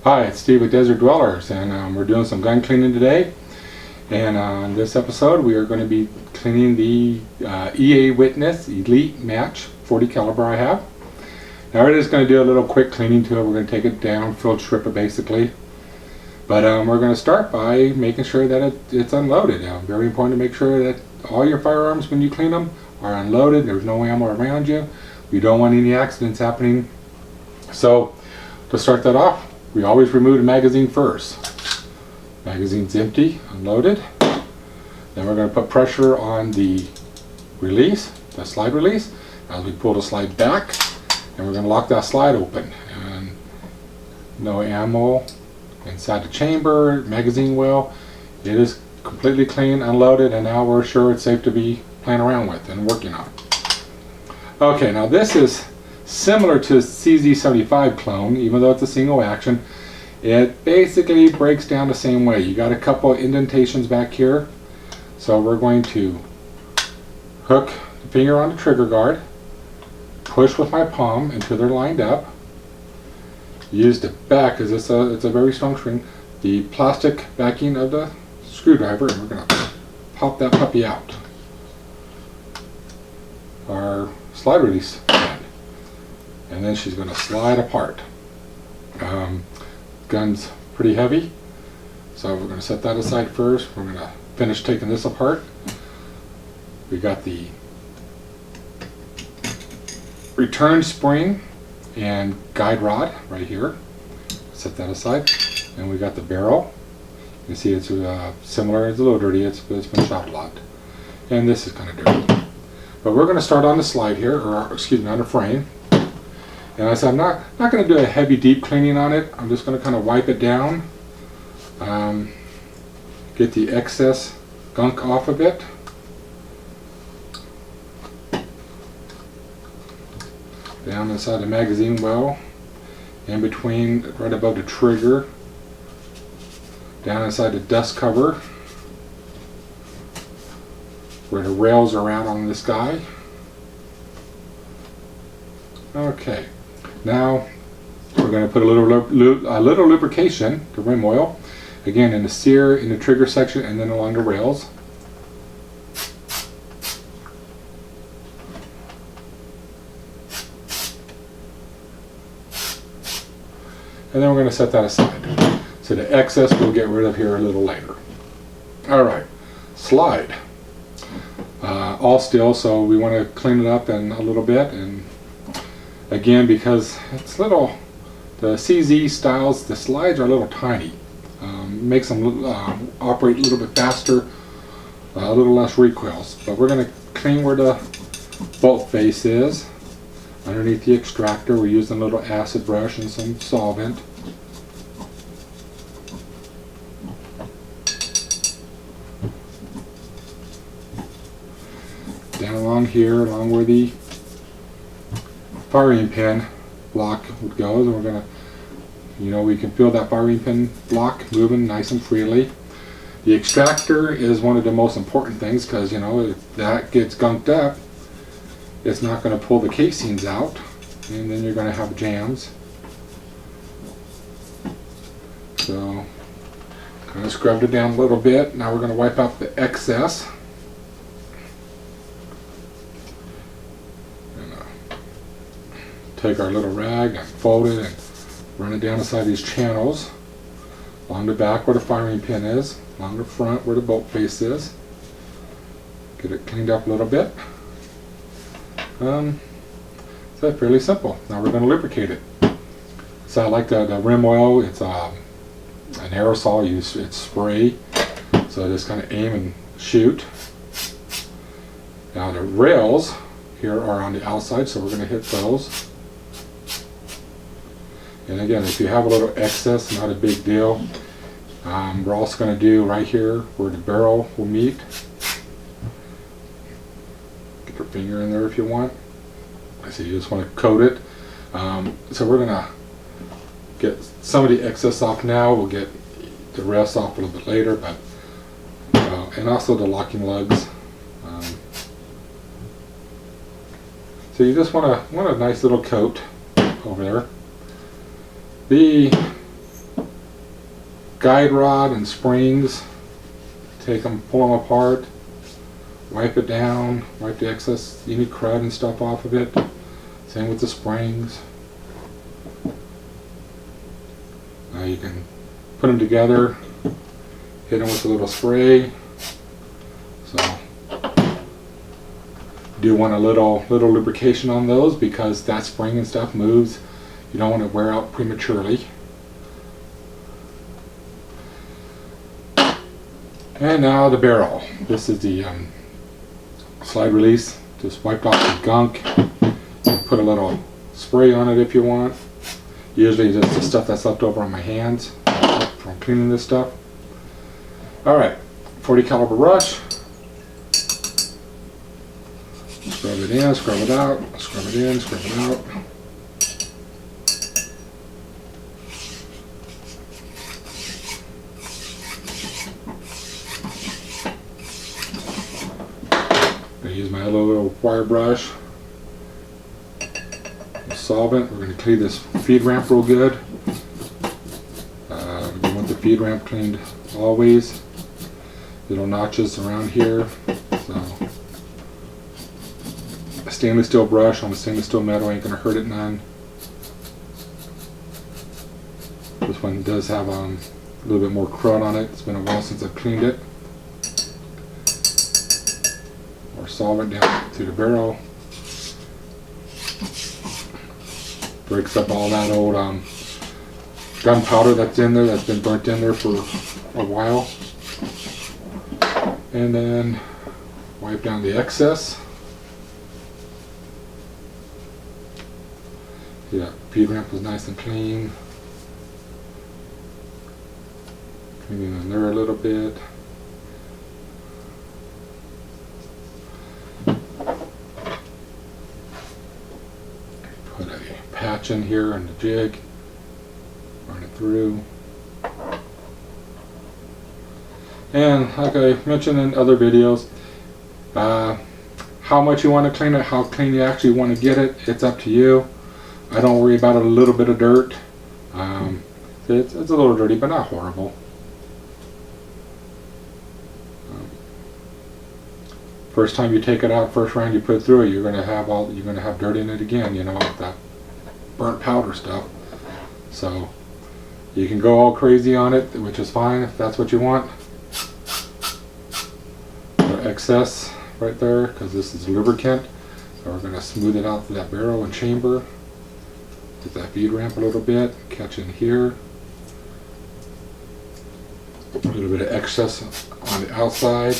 Hi, it's Steve with Desert Dwellers, and we're doing some gun cleaning today. And on this episode, we are going to be cleaning the EAA Witness Elite Match 40 caliber I have. Now we're just going to do a little quick cleaning to it. We're going to take it down, field strip it basically. But we're going to start by making sure that it's unloaded. Very important to make sure that all your firearms, when you clean them, are unloaded. There's no ammo around you. We don't want any accidents happening. So to start that off, we always remove the magazine first. Magazine's empty, unloaded. Then we're going to put pressure on the release, the slide release, as we pull the slide back, and we're going to lock that slide open. And no ammo inside the chamber, magazine well. It is completely clean, unloaded, and now we're sure it's safe to be playing around with and working on. Okay, now this is similar to CZ75 clone, even though it's a single action. It basically breaks down the same way. You got a couple indentations back here, so we're going to hook the finger on the trigger guard, push with my palm until they're lined up, use the back, because it's a very strong string, the plastic backing of the screwdriver, and we're going to pop that puppy out. Our slide release. And then she's going to slide apart. Gun's pretty heavy, so we're going to set that aside first. We're going to finish taking this apart. We got the return spring and guide rod right here. Set that aside. And we got the barrel. You can see it's similar. It's a little dirty. It's been shot a lot. And this is kind of dirty. But we're going to start on the slide here, or excuse me, on the frame. And I said I'm not going to do a heavy deep cleaning on it. I'm just going to kind of wipe it down, get the excess gunk off of it. Down inside the magazine well, in between, right above the trigger, down inside the dust cover, where the rails are out on this guy. Okay. Now we're going to put a little lubrication, the rim oil, again in the sear, in the trigger section, and then along the rails. And then we're going to set that aside. So the excess we'll get rid of here a little later. Alright, slide. All steel, so we want to clean it up in a little bit, and again, because it's little, the CZ styles, the slides are a little tiny. Makes them operate a little bit faster, a little less recoils. But we're going to clean where the bolt face is. Underneath the extractor, we're using a little acid brush and some solvent. Down along here, along where the firing pin block would go, and we're going to, we can feel that firing pin block moving nice and freely. The extractor is one of the most important things, because if that gets gunked up, it's not going to pull the casings out, and then you're going to have jams. So kind of scrubbed it down a little bit. Now we're going to wipe out the excess. Take our little rag and fold it and run it down inside these channels, along the back where the firing pin is, along the front where the bolt face is. Get it cleaned up a little bit. So fairly simple. Now we're going to lubricate it. So I like the rim oil. It's an aerosol. It's spray. So just kind of aim and shoot. Now the rails here are on the outside, so we're going to hit those. And again, if you have a little excess, not a big deal. We're also going to do right here where the barrel will meet. Get your finger in there if you want. I see you just want to coat it. So we're going to get some of the excess off now. We'll get the rest off a little bit later, but and also the locking lugs. So you just want a nice little coat over there. The guide rod and springs. Take them, pull them apart, wipe it down, wipe the excess, any crud and stuff off of it. Same with the springs. Now you can put them together, hit them with a little spray. So do want a little lubrication on those because that spring and stuff moves. You don't want to wear out prematurely. And now the barrel. This is the slide release. Just wiped off the gunk. Put a little spray on it if you want. Usually just the stuff that's left over on my hands from cleaning this stuff. Alright, 40 caliber brush. Scrub it in, scrub it out, scrub it in, scrub it out. I'm going to use my little wire brush. Solvent. We're going to clean this feed ramp real good. We want the feed ramp cleaned always. Little notches around here. So a stainless steel brush on a stainless steel metal ain't going to hurt it none. This one does have a little bit more crud on it. It's been a while since I've cleaned it. More solvent down through the barrel. Breaks up all that old gunpowder that's in there, that's been burnt in there for a while. And then wipe down the excess. Yeah, feed ramp was nice and clean. Cleaning in there a little bit. Put a patch in here and the jig. Run it through. And like I mentioned in other videos, how much you want to clean it, how clean you actually want to get it, it's up to you. I don't worry about a little bit of dirt. It's a little dirty, but not horrible. First time you take it out, first round you put it through it, you're gonna have dirt in it again, you know, with that burnt powder stuff. So you can go all crazy on it, which is fine if that's what you want. Excess right there, because this is lubricant. So we're going to smooth it out through that barrel and chamber. Get that feed ramp a little bit, catch in here. A little bit of excess on the outside.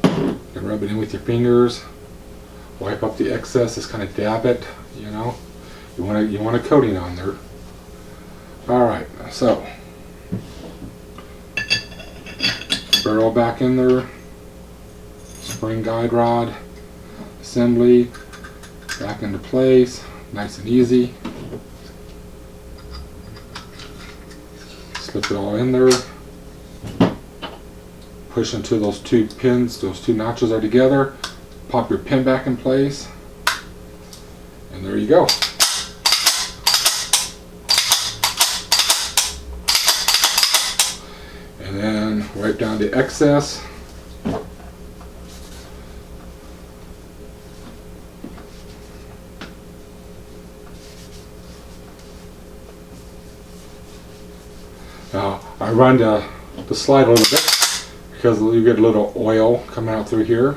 And rub it in with your fingers. Wipe up the excess, just kind of dab it, you know. You want a coating on there. Alright, so barrel back in there. Spring guide rod assembly back into place, nice and easy. Slip it all in there. Push until those two pins, those two notches are together. Pop your pin back in place, and there you go. And then wipe down the excess. Now I run the slide a little bit because you get a little oil coming out through here.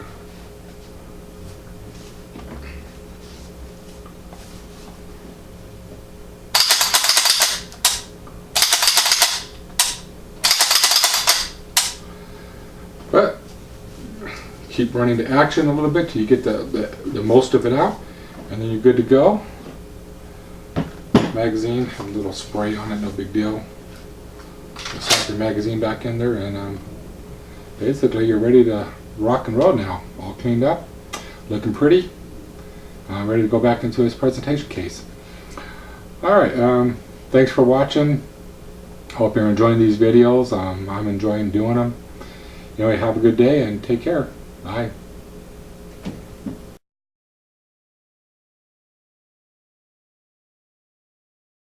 But keep running the action a little bit till you get the most of it out, and then you're good to go. Magazine, have a little spray on it, no big deal. Slap your magazine back in there, and basically you're ready to rock and roll now. All cleaned up, looking pretty, ready to go back into his presentation case. Alright, thanks for watching. Hope you're enjoying these videos. I'm enjoying doing them. Anyway, have a good day and take care. Bye.